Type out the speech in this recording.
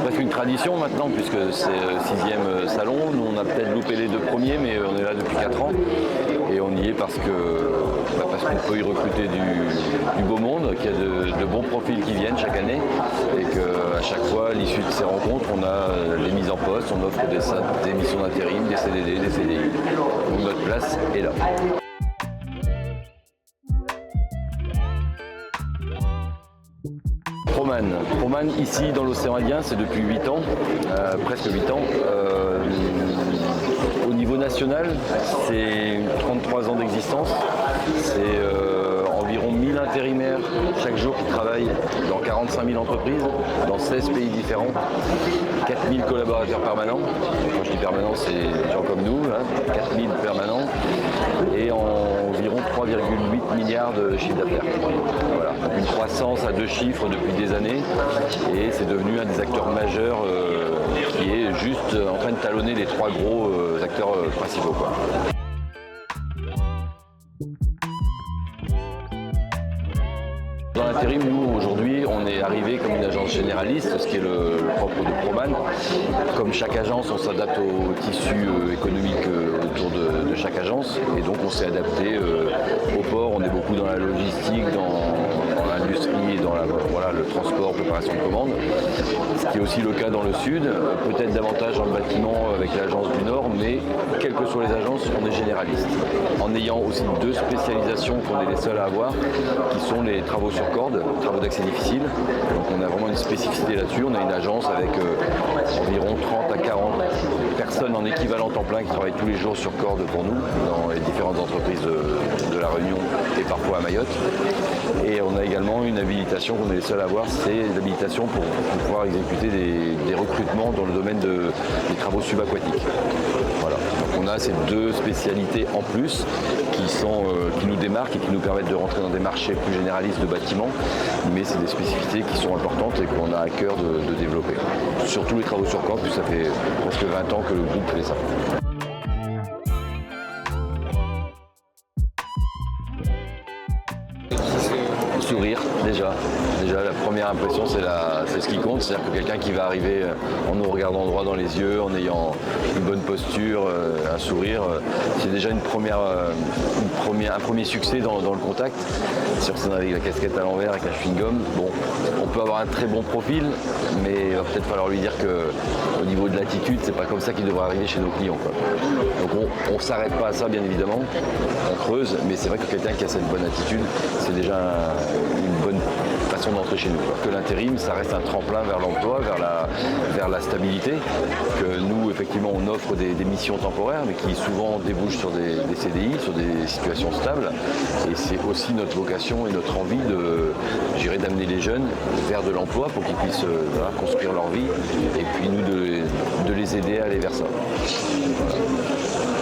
presque une tradition maintenant, puisque c'est le 6e salon. Nous, on a peut-être loupé les 2 premiers, mais on est là depuis 4 ans. Et on y est parce qu'on peut y recruter du beau monde, qu'il y a de bons profils qui viennent chaque année. Et qu'à chaque fois, à l'issue de ces rencontres, on a les mises en poste, on offre des missions d'intérim, des CDD, des CDI. Donc notre place est là. Proman, ici dans l'océan Indien, c'est depuis 8 ans, presque 8 ans. Au niveau national, c'est 33 ans d'existence. C'est environ 1000 intérimaires chaque jour qui travaillent dans 45 000 entreprises, dans 16 pays différents, 4000 collaborateurs permanents. Quand je dis permanents, c'est des gens comme nous, 4000 permanents, et environ 3,8 milliards de chiffre d'affaires. Voilà. Une croissance à 2 chiffres depuis des années, et c'est devenu un des acteurs majeurs qui est juste en train de talonner les 3 gros acteurs principaux, quoi. Dans l'intérim, nous, aujourd'hui, on est arrivé comme une agence généraliste, ce qui est le propre de Proman. Comme chaque agence, on s'adapte au tissu économique autour de chaque agence. Et donc, on s'est adapté au port. On est beaucoup dans la logistique, dans l'industrie et dans le transport, préparation de commandes. Ce qui est aussi le cas dans le sud, peut-être davantage dans le bâtiment avec l'agence du Nord, mais quelles que soient les agences, on est généraliste. En ayant aussi 2 spécialisations qu'on est les seuls à avoir, qui sont les travaux sur corde, travaux d'accès difficile. Donc on a vraiment une spécificité là-dessus. On a une agence avec environ 30 à 40 personnes en équivalent temps plein qui travaillent tous les jours sur corde pour nous, dans les différentes entreprises de La Réunion et parfois à Mayotte. Et on a également une habilitation qu'on est les seuls à avoir, c'est l'habilitation pour pouvoir exécuter des recrutements dans le domaine des travaux subaquatiques. Voilà. Donc on a ces 2 spécialités en plus qui nous démarquent et qui nous permettent de rentrer dans des marchés plus généralistes de bâtiments, mais c'est des spécificités qui sont importantes et qu'on a à cœur de développer. Surtout les travaux sur corde, puis ça fait presque 20 ans que le groupe fait ça. Sourire, déjà la première impression c'est ce qui compte, c'est-à-dire que quelqu'un qui va arriver en nous regardant droit dans les yeux, en ayant une bonne posture, un sourire, c'est déjà un premier succès dans le contact. Sur scène avec la casquette à l'envers, avec un chewing-gum, bon, on peut avoir un très bon profil, mais il va peut-être falloir lui dire qu'au niveau de l'attitude, c'est pas comme ça qu'il devrait arriver chez nos clients, quoi. Donc on s'arrête pas à ça, bien évidemment, on creuse, mais c'est vrai que quelqu'un qui a cette bonne attitude, c'est déjà une bonne façon d'entrer chez nous, quoi. Que l'intérim, ça reste un tremplin vers l'emploi, vers la stabilité, que nous, effectivement, on offre des missions temporaires, mais qui souvent débouchent sur des CDI, sur des situations stables. Et c'est aussi notre vocation et notre envie d'amener les jeunes vers de l'emploi pour qu'ils puissent construire leur vie, et puis nous de les aider à aller vers ça. Voilà.